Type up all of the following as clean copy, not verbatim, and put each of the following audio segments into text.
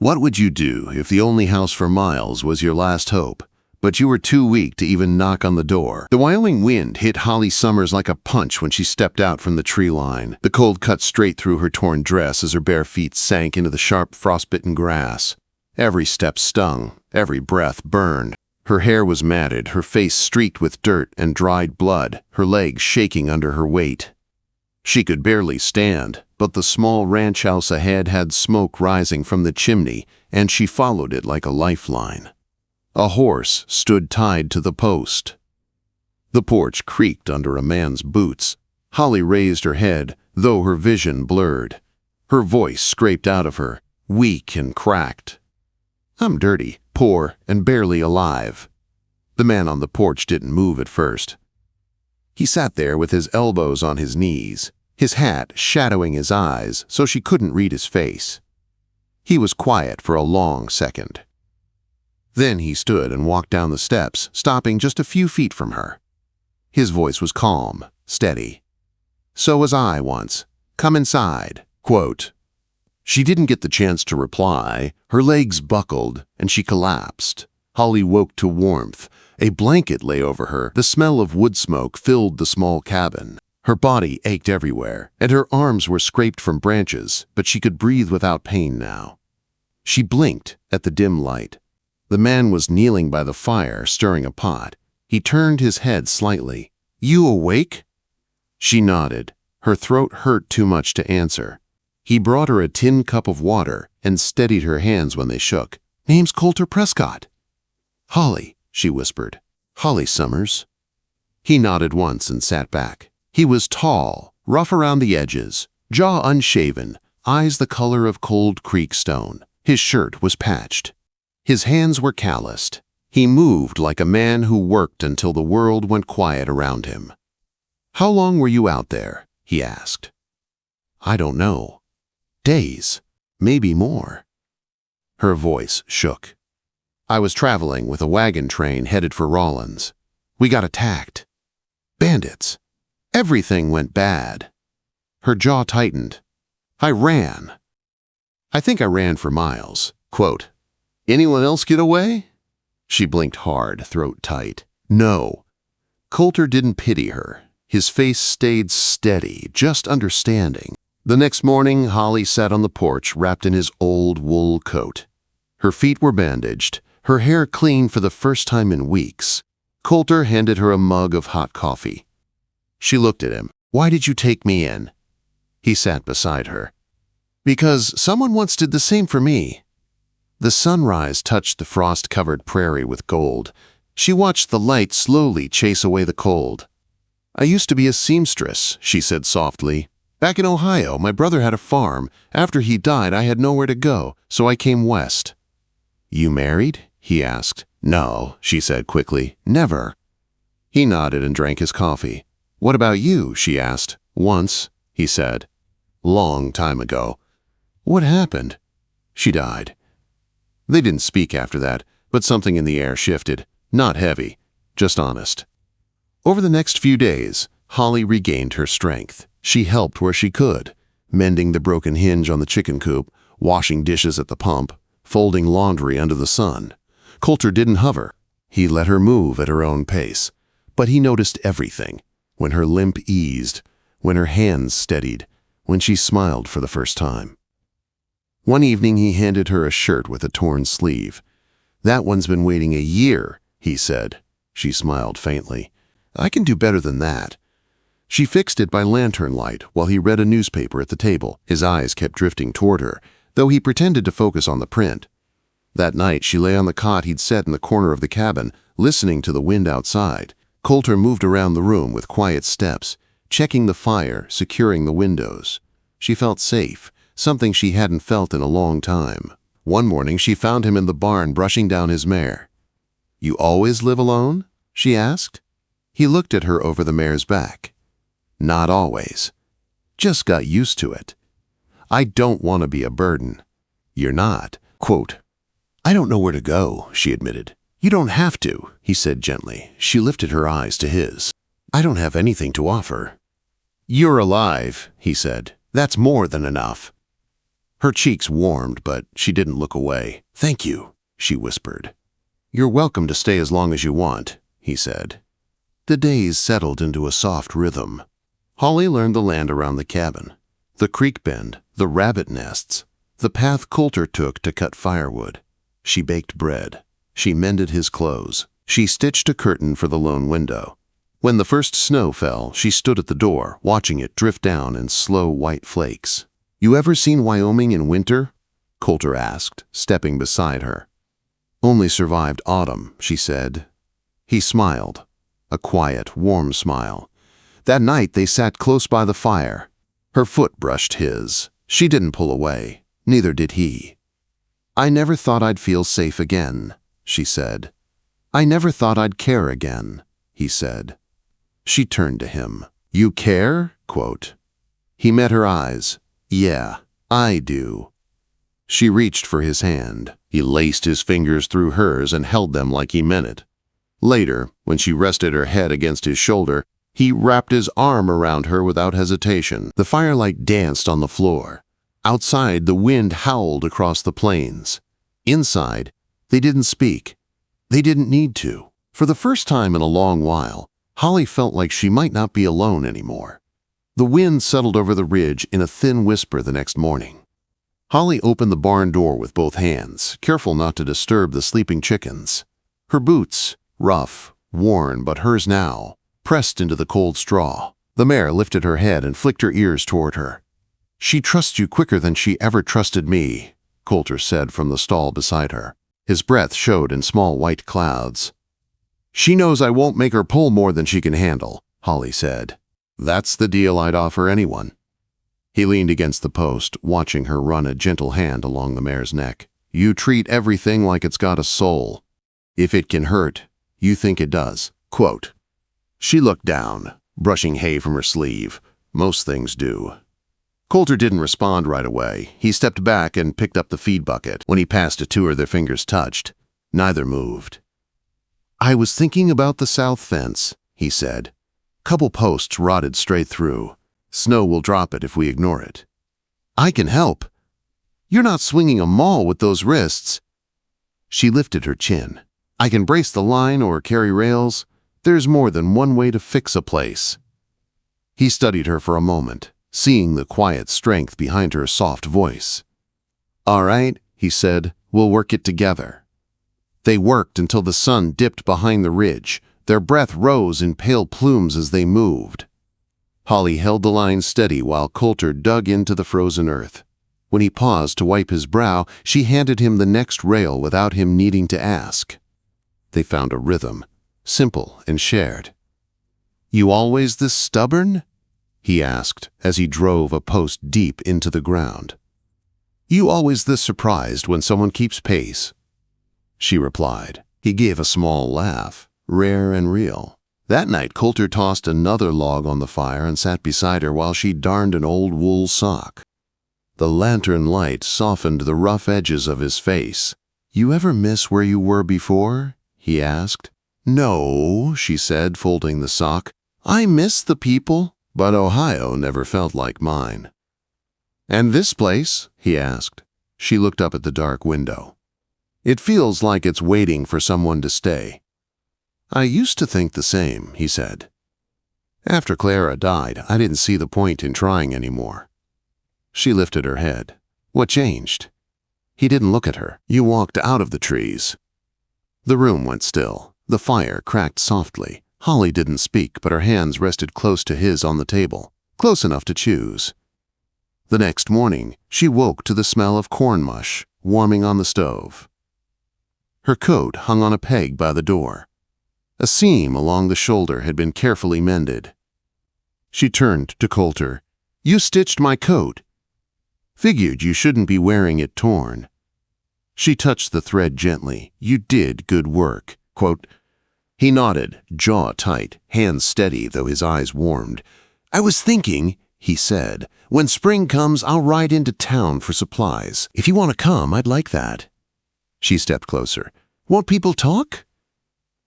What would you do if the only house for miles was your last hope, but you were too weak to even knock on the door? The Wyoming wind hit Holly Summers like a punch when she stepped out from the tree line. The cold cut straight through her torn dress as her bare feet sank into the sharp, frostbitten grass. Every step stung, every breath burned. Her hair was matted, her face streaked with dirt and dried blood, her legs shaking under her weight. She could barely stand, but the small ranch house ahead had smoke rising from the chimney, and she followed it like a lifeline. A horse stood tied to the post. The porch creaked under a man's boots. Holly raised her head, though her vision blurred. Her voice scraped out of her, weak and cracked. "I'm dirty, poor, and barely alive." The man on the porch didn't move at first. He sat there with his elbows on his knees, his hat shadowing his eyes so she couldn't read his face. He was quiet for a long second. Then he stood and walked down the steps, stopping just a few feet from her. His voice was calm, steady. "So was I once. Come inside." Quote. She didn't get the chance to reply. Her legs buckled, and she collapsed. Holly woke to warmth. A blanket lay over her. The smell of wood smoke filled the small cabin. Her body ached everywhere, and her arms were scraped from branches, but she could breathe without pain now. She blinked at the dim light. The man was kneeling by the fire, stirring a pot. He turned his head slightly. "You awake?" She nodded. Her throat hurt too much to answer. He brought her a tin cup of water and steadied her hands when they shook. "Name's Coulter Prescott." "Holly," she whispered. "Holly Summers." He nodded once and sat back. He was tall, rough around the edges, jaw unshaven, eyes the color of cold creek stone. His shirt was patched. His hands were calloused. He moved like a man who worked until the world went quiet around him. "How long were you out there?" he asked. "I don't know. Days, maybe more." Her voice shook. "I was traveling with a wagon train headed for Rawlins. We got attacked. Bandits. Everything went bad." Her jaw tightened. "I ran. I think I ran for miles." Quote. "Anyone else get away?" She blinked hard, throat tight. "No." Coulter didn't pity her. His face stayed steady, just understanding. The next morning, Holly sat on the porch wrapped in his old wool coat. Her feet were bandaged, her hair clean for the first time in weeks. Coulter handed her a mug of hot coffee. She looked at him. "Why did you take me in?" He sat beside her. "Because someone once did the same for me." The sunrise touched the frost-covered prairie with gold. She watched the light slowly chase away the cold. "I used to be a seamstress," she said softly. "Back in Ohio, my brother had a farm. After he died, I had nowhere to go, so I came west." "You married?" he asked. "No," she said quickly. "Never." He nodded and drank his coffee. "What about you?" she asked. "Once," he said. "Long time ago." "What happened?" "She died." They didn't speak after that, but something in the air shifted. Not heavy, just honest. Over the next few days, Holly regained her strength. She helped where she could, mending the broken hinge on the chicken coop, washing dishes at the pump, folding laundry under the sun. Coulter didn't hover. He let her move at her own pace. But he noticed everything. When her limp eased, when her hands steadied, when she smiled for the first time. One evening he handed her a shirt with a torn sleeve. "That one's been waiting a year," he said. She smiled faintly. "I can do better than that." She fixed it by lantern light while he read a newspaper at the table. His eyes kept drifting toward her, though he pretended to focus on the print. That night she lay on the cot he'd set in the corner of the cabin, listening to the wind outside. Coulter moved around the room with quiet steps, checking the fire, securing the windows. She felt safe, something she hadn't felt in a long time. One morning she found him in the barn brushing down his mare. "You always live alone?" she asked. He looked at her over the mare's back. "Not always. Just got used to it. I don't want to be a burden." "You're not." Quote. "I don't know where to go," she admitted. "You don't have to," he said gently. She lifted her eyes to his. "I don't have anything to offer." "You're alive," he said. "That's more than enough." Her cheeks warmed, but she didn't look away. "Thank you," she whispered. "You're welcome to stay as long as you want," he said. The days settled into a soft rhythm. Holly learned the land around the cabin, the creek bend, the rabbit nests, the path Coulter took to cut firewood. She baked bread. She mended his clothes. She stitched a curtain for the lone window. When the first snow fell, she stood at the door, watching it drift down in slow white flakes. "You ever seen Wyoming in winter?" Coulter asked, stepping beside her. "Only survived autumn," she said. He smiled, a quiet, warm smile. That night they sat close by the fire. Her foot brushed his. She didn't pull away. Neither did he. "I never thought I'd feel safe again," she said. "I never thought I'd care again," he said. She turned to him. "You care?" quote. He met her eyes. "Yeah, I do." She reached for his hand. He laced his fingers through hers and held them like he meant it. Later, when she rested her head against his shoulder, he wrapped his arm around her without hesitation. The firelight danced on the floor. Outside, the wind howled across the plains. Inside, they didn't speak. They didn't need to. For the first time in a long while, Holly felt like she might not be alone anymore. The wind settled over the ridge in a thin whisper the next morning. Holly opened the barn door with both hands, careful not to disturb the sleeping chickens. Her boots, rough, worn, but hers now, pressed into the cold straw. The mare lifted her head and flicked her ears toward her. "She trusts you quicker than she ever trusted me," Coulter said from the stall beside her. His breath showed in small white clouds. "She knows I won't make her pull more than she can handle," Holly said. "That's the deal I'd offer anyone." He leaned against the post, watching her run a gentle hand along the mare's neck. "You treat everything like it's got a soul. If it can hurt, you think it does." Quote. She looked down, brushing hay from her sleeve. Most things do. Coulter didn't respond right away. He stepped back and picked up the feed bucket. When he passed it to her, their fingers touched. Neither moved. "I was thinking about the south fence," he said. "Couple posts rotted straight through. Snow will drop it if we ignore it." "I can help." "You're not swinging a maul with those wrists." She lifted her chin. "I can brace the line or carry rails. There's more than one way to fix a place." He studied her for a moment, seeing the quiet strength behind her soft voice. "All right," he said, "we'll work it together." They worked until the sun dipped behind the ridge. Their breath rose in pale plumes as they moved. Holly held the line steady while Coulter dug into the frozen earth. When he paused to wipe his brow, she handed him the next rail without him needing to ask. They found a rhythm, simple and shared. "You always this stubborn?" he asked as he drove a post deep into the ground. "You always this surprised when someone keeps pace?" she replied. He gave a small laugh, rare and real. That night, Coulter tossed another log on the fire and sat beside her while she darned an old wool sock. The lantern light softened the rough edges of his face. "You ever miss where you were before?" he asked. "No," she said, folding the sock. "I miss the people, but Ohio never felt like mine." "And this place?" he asked. She looked up at the dark window. "It feels like it's waiting for someone to stay." "I used to think the same," he said. "After Clara died, I didn't see the point in trying anymore." She lifted her head. "What changed?" He didn't look at her. "You walked out of the trees." The room went still. The fire cracked softly. Holly didn't speak, but her hands rested close to his on the table, close enough to choose. The next morning, she woke to the smell of corn mush warming on the stove. Her coat hung on a peg by the door. A seam along the shoulder had been carefully mended. She turned to Coulter. "You stitched my coat." "Figured you shouldn't be wearing it torn." She touched the thread gently. "You did good work." Quote. He nodded, jaw tight, hands steady though his eyes warmed. "I was thinking," he said, "when spring comes I'll ride into town for supplies. If you want to come, I'd like that." She stepped closer. "Won't people talk?"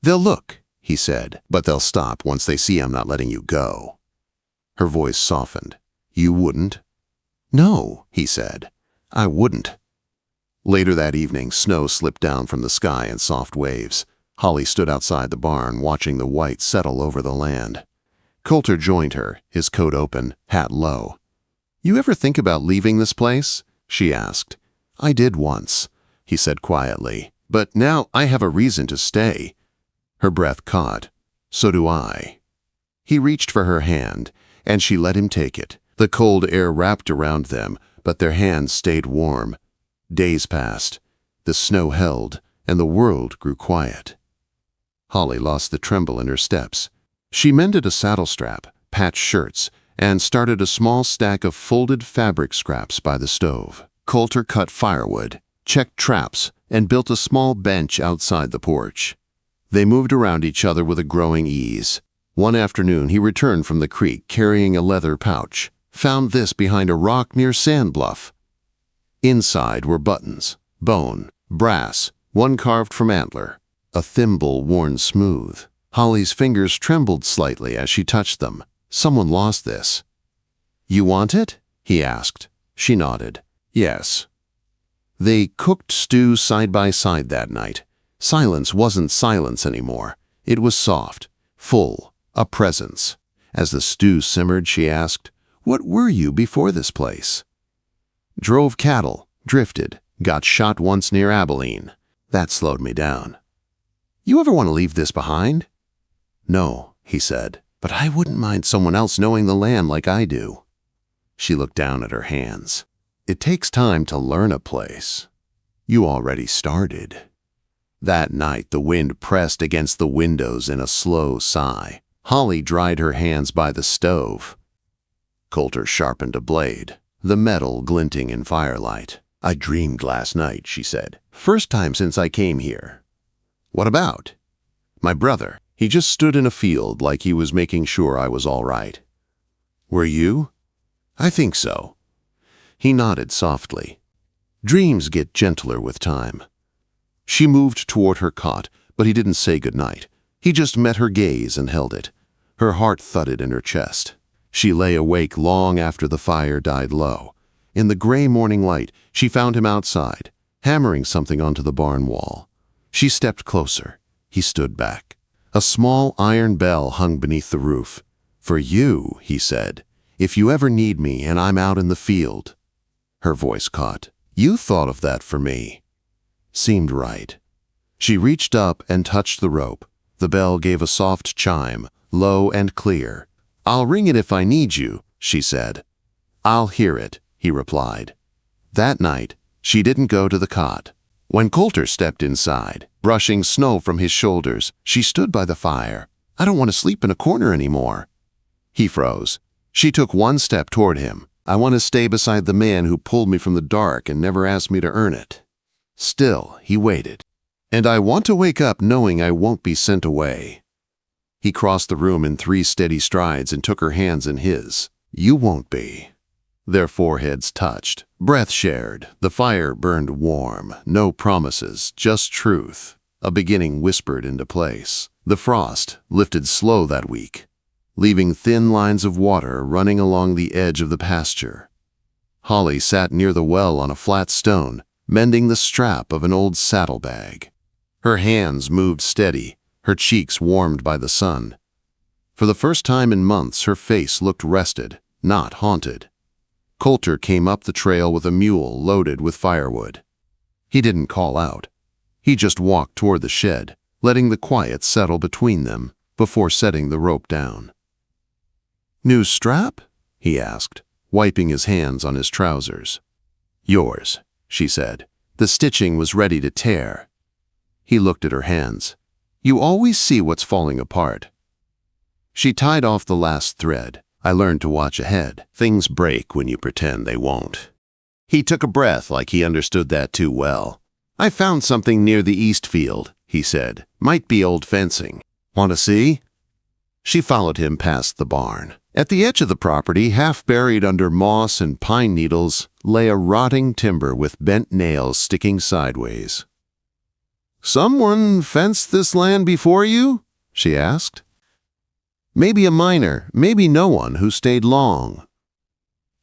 "They'll look," he said, "but they'll stop once they see I'm not letting you go." Her voice softened. "You wouldn't?" "No," he said. I wouldn't. Later that evening, snow slipped down from the sky in soft waves. Holly stood outside the barn, watching the white settle over the land. Coulter joined her, his coat open, hat low. "You ever think about leaving this place?" she asked. "I did once," he said quietly, "but now I have a reason to stay." Her breath caught. "So do I." He reached for her hand, and she let him take it. The cold air wrapped around them, but their hands stayed warm. Days passed. The snow held, and the world grew quiet. Holly lost the tremble in her steps. She mended a saddle strap, patched shirts, and started a small stack of folded fabric scraps by the stove. Coulter cut firewood, checked traps, and built a small bench outside the porch. They moved around each other with a growing ease. One afternoon, he returned from the creek carrying a leather pouch, found this behind a rock near Sand Bluff. Inside were buttons, bone, brass, one carved from antler, a thimble worn smooth. Holly's fingers trembled slightly as she touched them. Someone lost this. "You want it?" he asked. She nodded. "Yes." They cooked stew side by side that night. Silence wasn't silence anymore. It was soft, full, a presence. As the stew simmered, she asked, "What were you before this place?" "Drove cattle, drifted, got shot once near Abilene. That slowed me down." "You ever want to leave this behind?" "No," he said, "but I wouldn't mind someone else knowing the land like I do." She looked down at her hands. "It takes time to learn a place. You already started." That night, the wind pressed against the windows in a slow sigh. Holly dried her hands by the stove. Coulter sharpened a blade, the metal glinting in firelight. "I dreamed last night," she said. "First time since I came here." "What about?" "My brother. He just stood in a field like he was making sure I was all right." "Were you?" "I think so." He nodded softly. Dreams get gentler with time. She moved toward her cot, but he didn't say goodnight. He just met her gaze and held it. Her heart thudded in her chest. She lay awake long after the fire died low. In the gray morning light, she found him outside, hammering something onto the barn wall. She stepped closer. He stood back. A small iron bell hung beneath the roof. "For you," he said, "if you ever need me and I'm out in the field." Her voice caught. "You thought of that for me." Seemed right. She reached up and touched the rope. The bell gave a soft chime, low and clear. "I'll ring it if I need you," she said. "I'll hear it," he replied. That night, she didn't go to the cot. When Coulter stepped inside, brushing snow from his shoulders, she stood by the fire. "I don't want to sleep in a corner anymore." He froze. She took one step toward him. "I want to stay beside the man who pulled me from the dark and never asked me to earn it." Still, he waited. "And I want to wake up knowing I won't be sent away." He crossed the room in 3 steady strides and took her hands in his. "You won't be." Their foreheads touched. Breath shared. The fire burned warm. No promises, just truth. A beginning whispered into place. The frost lifted slow that week, leaving thin lines of water running along the edge of the pasture. Holly sat near the well on a flat stone, mending the strap of an old saddlebag. Her hands moved steady, her cheeks warmed by the sun. For the first time in months, her face looked rested, not haunted. Coulter came up the trail with a mule loaded with firewood. He didn't call out. He just walked toward the shed, letting the quiet settle between them before setting the rope down. "New strap?" he asked, wiping his hands on his trousers. "Yours," she said. The stitching was ready to tear. He looked at her hands. "You always see what's falling apart." She tied off the last thread. "I learned to watch ahead. Things break when you pretend they won't." He took a breath like he understood that too well. "I found something near the east field," he said. "Might be old fencing. Want to see?" She followed him past the barn. At the edge of the property, half buried under moss and pine needles, lay a rotting timber with bent nails sticking sideways. "Someone fenced this land before you?" she asked. "Maybe a miner, maybe no one who stayed long."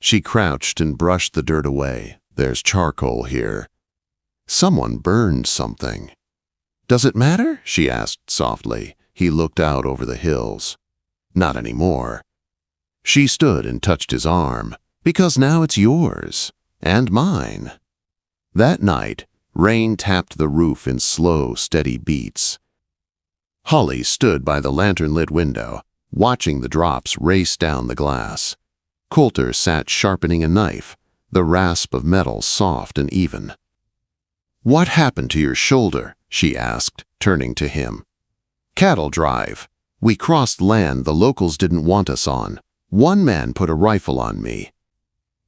She crouched and brushed the dirt away. There's charcoal here. Someone burned something. Does it matter? She asked softly. He looked out over the hills. Not anymore. She stood and touched his arm. Because now it's yours. And mine. That night, rain tapped the roof in slow, steady beats. Holly stood by the lantern-lit window, watching the drops race down the glass. Coulter sat sharpening a knife, the rasp of metal soft and even. "What happened to your shoulder?" she asked, turning to him. "Cattle drive. We crossed land the locals didn't want us on. One man put a rifle on me.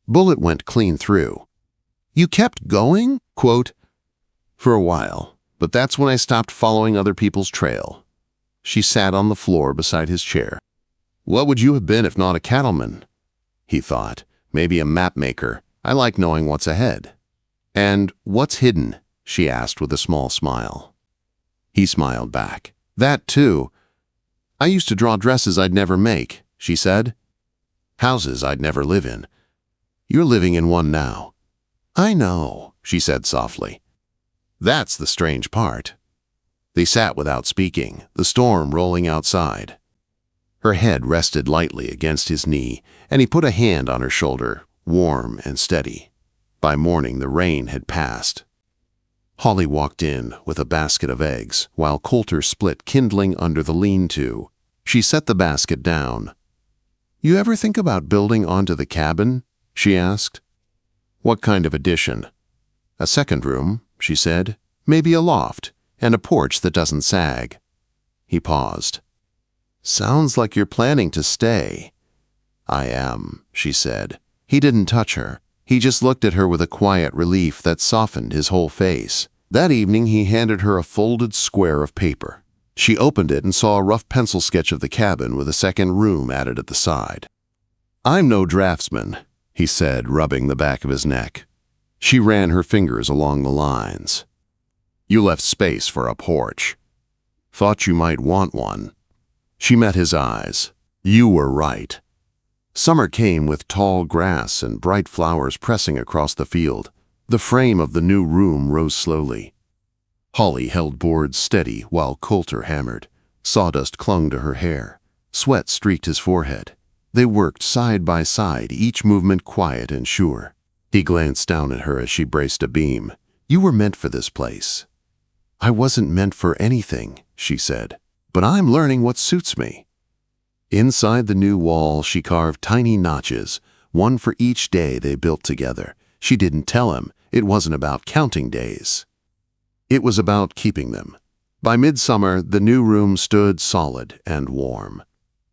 Bullet went clean through. You kept going?" Quote, "For a while, but that's when I stopped following other people's trail." She sat on the floor beside his chair. "What would you have been if not a cattleman?" He thought, "Maybe a map maker. I like knowing what's ahead." "And what's hidden?" she asked with a small smile. He smiled back. "That too. I used to draw dresses I'd never make," she said. "Houses I'd never live in. You're living in one now." "I know," she said softly. "That's the strange part." They sat without speaking, the storm rolling outside. Her head rested lightly against his knee, and he put a hand on her shoulder, warm and steady. By morning, the rain had passed. Holly walked in with a basket of eggs, while Coulter split kindling under the lean-to. She set the basket down. "You ever think about building onto the cabin?" she asked. "What kind of addition?" "A second room," she said. "Maybe a loft, and a porch that doesn't sag." He paused. "Sounds like you're planning to stay." "I am," she said. He didn't touch her. He just looked at her with a quiet relief that softened his whole face. That evening he handed her a folded square of paper. She opened it and saw a rough pencil sketch of the cabin with a second room added at the side. "I'm no draftsman," he said, rubbing the back of his neck. She ran her fingers along the lines. "You left space for a porch. Thought you might want one." She met his eyes. "You were right." Summer came with tall grass and bright flowers pressing across the field. The frame of the new room rose slowly. Holly held boards steady while Coulter hammered. Sawdust clung to her hair. Sweat streaked his forehead. They worked side by side, each movement quiet and sure. He glanced down at her as she braced a beam. "You were meant for this place." "I wasn't meant for anything," she said, "but I'm learning what suits me." Inside the new wall, she carved tiny notches, one for each day they built together. She didn't tell him. It wasn't about counting days. It was about keeping them. By midsummer, the new room stood solid and warm.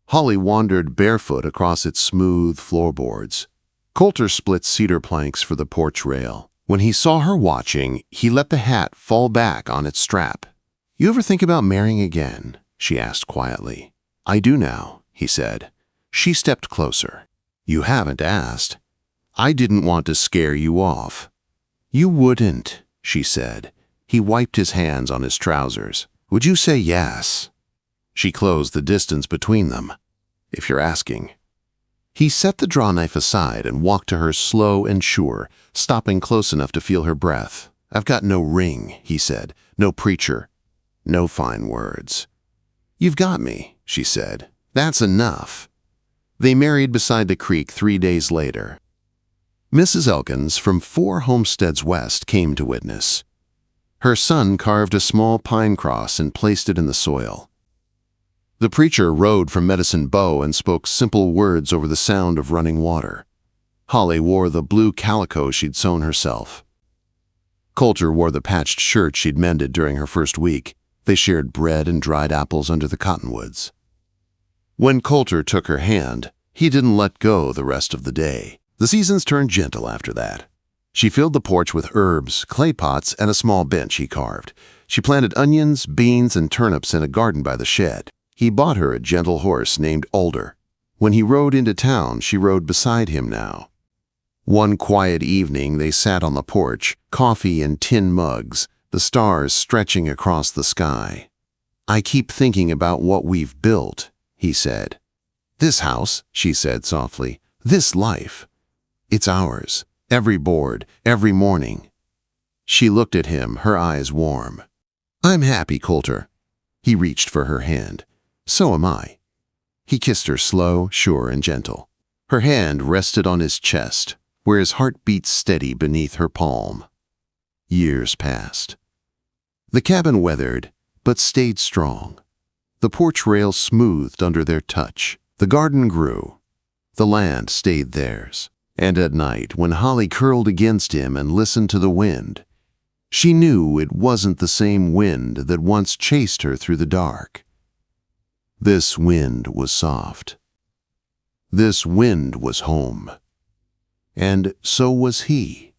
Holly wandered barefoot across its smooth floorboards. Coulter split cedar planks for the porch rail. When he saw her watching, he let the hat fall back on its strap. "You ever think about marrying again?" she asked quietly. "I do now," he said. She stepped closer. "You haven't asked. I didn't want to scare you off." "You wouldn't," she said. He wiped his hands on his trousers. "Would you say yes?" She closed the distance between them. "If you're asking." He set the draw knife aside and walked to her slow and sure, stopping close enough to feel her breath. "I've got no ring," he said. "No preacher. No fine words." "You've got me," she said. "That's enough." They married beside the creek 3 days later. Mrs. Elkins from 4 homesteads west came to witness. Her son carved a small pine cross and placed it in the soil. The preacher rode from Medicine Bow and spoke simple words over the sound of running water. Holly wore the blue calico she'd sewn herself. Coulter wore the patched shirt she'd mended during her first week. They shared bread and dried apples under the cottonwoods. When Coulter took her hand, he didn't let go the rest of the day. The seasons turned gentle after that. She filled the porch with herbs, clay pots, and a small bench he carved. She planted onions, beans, and turnips in a garden by the shed. He bought her a gentle horse named Alder. When he rode into town, she rode beside him now. One quiet evening, they sat on the porch, coffee in tin mugs, the stars stretching across the sky. "I keep thinking about what we've built," he said. "This house," she said softly, "this life. It's ours. every board, every morning. She looked at him, her eyes warm. "I'm happy, Coulter." He reached for her hand. "So am I." He kissed her slow, sure, and gentle. Her hand rested on his chest, where his heart beat steady beneath her palm. Years passed. The cabin weathered, but stayed strong. The porch rail smoothed under their touch. The garden grew. The land stayed theirs. And at night, when Holly curled against him and listened to the wind, she knew it wasn't the same wind that once chased her through the dark. This wind was soft. This wind was home. And so was he.